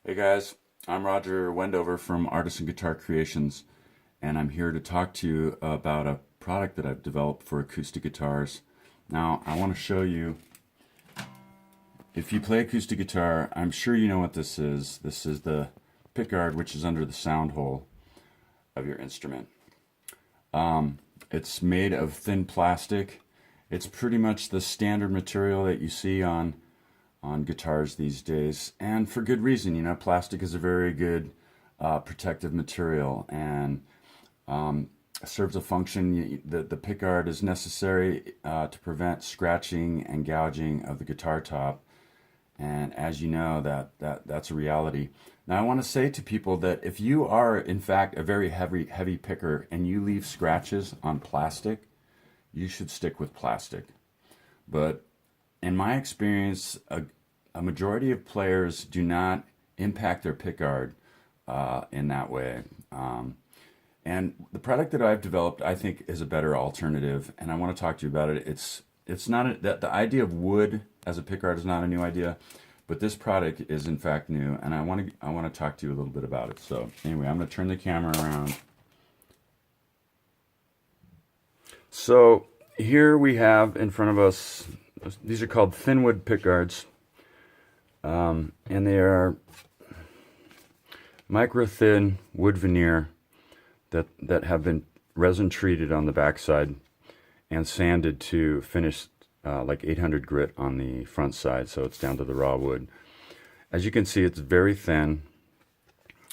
Hey guys, I'm Roger Wendover from Artisan Guitar Creations, and I'm here to talk to you about a product that I've developed for acoustic guitars. Now, I want to show you, if you play acoustic guitar, I'm sure you know what this is. This is the pickguard, which is under the sound hole of your instrument. It's made of thin plastic. It's pretty much the standard material that you see on guitars these days, and for good reason. You know, plastic is a very good protective material, and serves a function. The pickguard is necessary to prevent scratching and gouging of the guitar top, and as you know, that's a reality. Now, I want to say to people that if you are in fact a very heavy picker and you leave scratches on plastic, you should stick with plastic. But in my experience, a majority of players do not impact their pickguard in that way. And the product that I've developed, I think, is a better alternative, and I want to talk to you about it. It's not that the idea of wood as a pickguard is not a new idea, but this product is in fact new, and I want to talk to you a little bit about it. So anyway, I'm going to turn the camera around. So here we have in front of us, these are called ThinWood pickguards, and they are micro thin wood veneer that have been resin treated on the backside and sanded to finish like 800 grit on the front side, so it's down to the raw wood. As you can see, it's very thin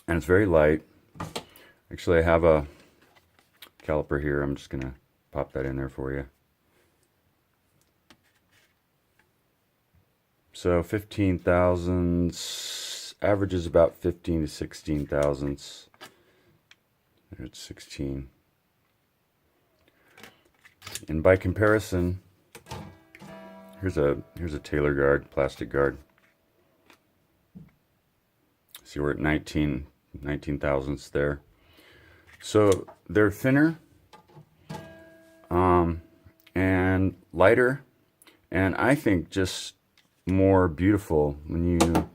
and it's very light. Actually, I have a caliper here. I'm just gonna pop that in there for you. So 15 thousandths, average is about 15 to 16 thousandths. There's 16. And by comparison, here's a Taylor guard, plastic guard. See, we're at 19 thousandths there. So they're thinner and lighter, and I think just more beautiful when you,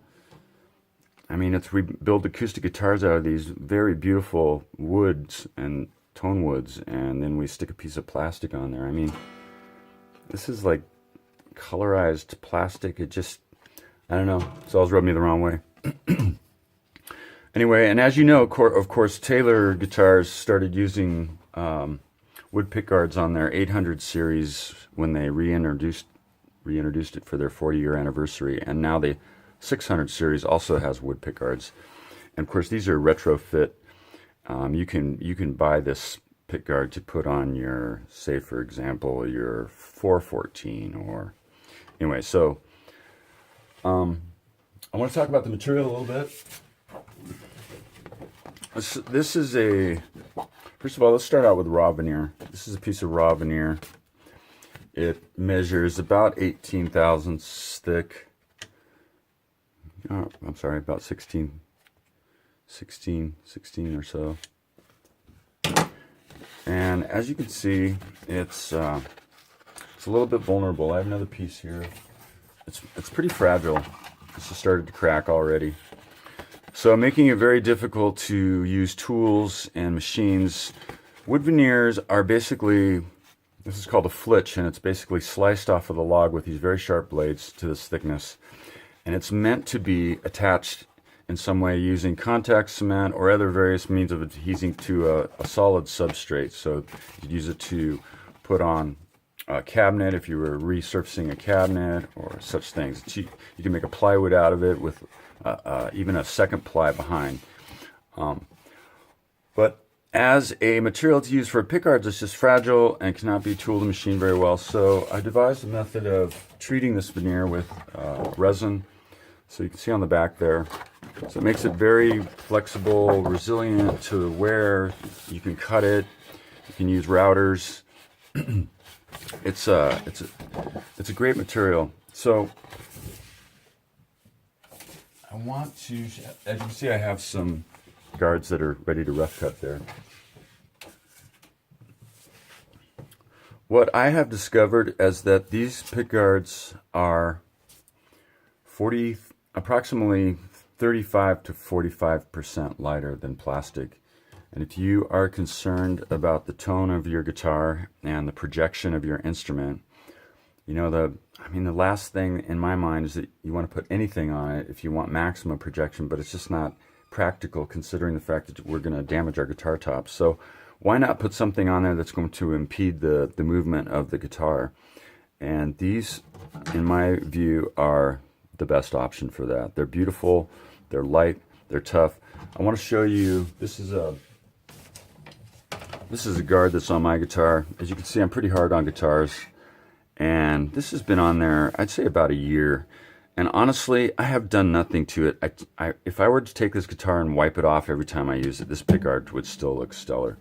I mean, we build acoustic guitars out of these very beautiful woods and tone woods, and then we stick a piece of plastic on there. I mean, this is like colorized plastic. It just, I don't know, it's always rubbed me the wrong way. Anyway, and as you know, of course, Taylor guitars started using wood pickguards on their 800 series when they reintroduced it for their 40-year anniversary, and now the 600 series also has wood pickguards. And of course, these are retrofit. You can buy this pickguard to put on your, say for example, your 414, or anyway. So I want to talk about the material a little bit. This is first of all, let's start out with raw veneer. This is a piece of raw veneer. It measures about 18 thousandths thick. Oh, I'm sorry, about 16 or so. And as you can see, it's a little bit vulnerable. I have another piece here. It's pretty fragile. This has started to crack already. So making it very difficult to use tools and machines. Wood veneers are basically, this is called a flitch, and it's basically sliced off of the log with these very sharp blades to this thickness. And it's meant to be attached in some way using contact cement or other various means of adhesing to a solid substrate. So you'd use it to put on a cabinet if you were resurfacing a cabinet or such things. You can make a plywood out of it with even a second ply behind. But as a material to use for pickguards, it's just fragile and cannot be tooled and machined very well. So I devised a method of treating this veneer with resin. So you can see on the back there. So it makes it very flexible, resilient to wear. You can cut it. You can use routers. It's a great material. So I want to, as you can see, I have some guards that are ready to rough cut there. What I have discovered is that these pickguards are approximately 35 to 45% lighter than plastic. And if you are concerned about the tone of your guitar and the projection of your instrument, you know, the last thing in my mind is that you want to put anything on it if you want maximum projection, but it's just not practical considering the fact that we're going to damage our guitar tops. So why not put something on there that's going to impede the movement of the guitar? And these, in my view, are the best option for that. They're beautiful, they're light, they're tough. I want to show you, this is a guard that's on my guitar. As you can see, I'm pretty hard on guitars, and this has been on there, I'd say about a year. And honestly, I have done nothing to it. If I were to take this guitar and wipe it off every time I use it, this pickguard would still look stellar.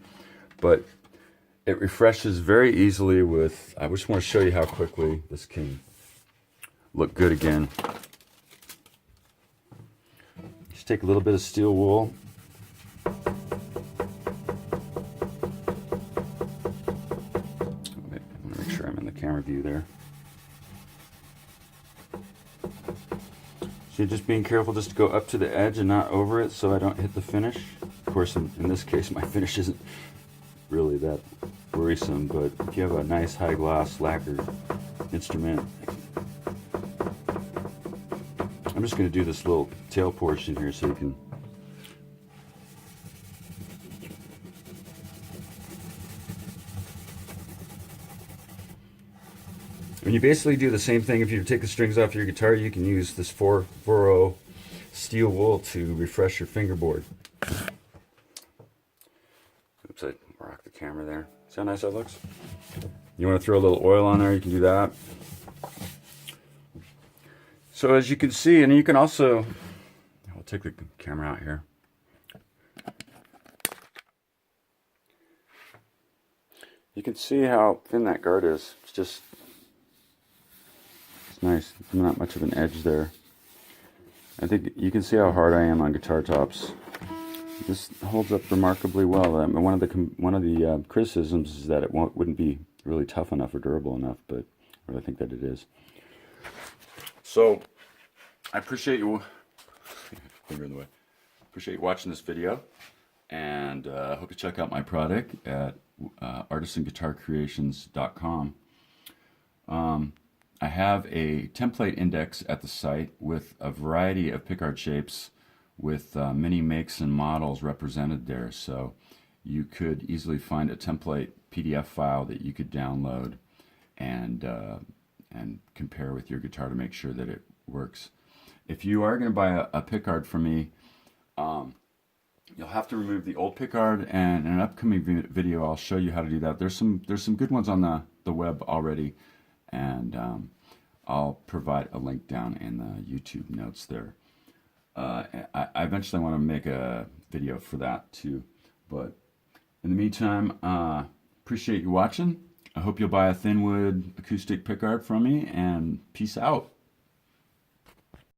But it refreshes very easily with, I just want to show you how quickly this can look good again. Just take a little bit of steel wool. I want to make sure I'm in the camera view there. So just being careful just to go up to the edge and not over it so I don't hit the finish. Of course, in this case, my finish isn't really that worrisome, but if you have a nice high gloss lacquer instrument, I'm just going to do this little tail portion here so you can and you basically do the same thing. If you take the strings off your guitar, you can use this 440 steel wool to refresh your fingerboard. Oops, I rocked the camera there. See how nice that looks? You want to throw a little oil on there, you can do that. So as you can see, and you can also, I'll take the camera out here. You can see how thin that guard is. It's nice. Not much of an edge there. I think you can see how hard I am on guitar tops. This holds up remarkably well. One of the criticisms is that it wouldn't be really tough enough or durable enough, but I really think that it is. So I appreciate you. Finger in the way. Appreciate you watching this video, and I hope you check out my product at artisanguitarcreations.com. I have a template index at the site with a variety of pickguard shapes with many makes and models represented there, so you could easily find a template PDF file that you could download and compare with your guitar to make sure that it works. If you are going to buy a pickguard from me, you'll have to remove the old pickguard, and in an upcoming video I'll show you how to do that. There's some good ones on the web already, and I'll provide a link down in the YouTube notes there. I eventually want to make a video for that too, but in the meantime, appreciate you watching. I hope you'll buy a ThinWood acoustic pickguard from me, and peace out.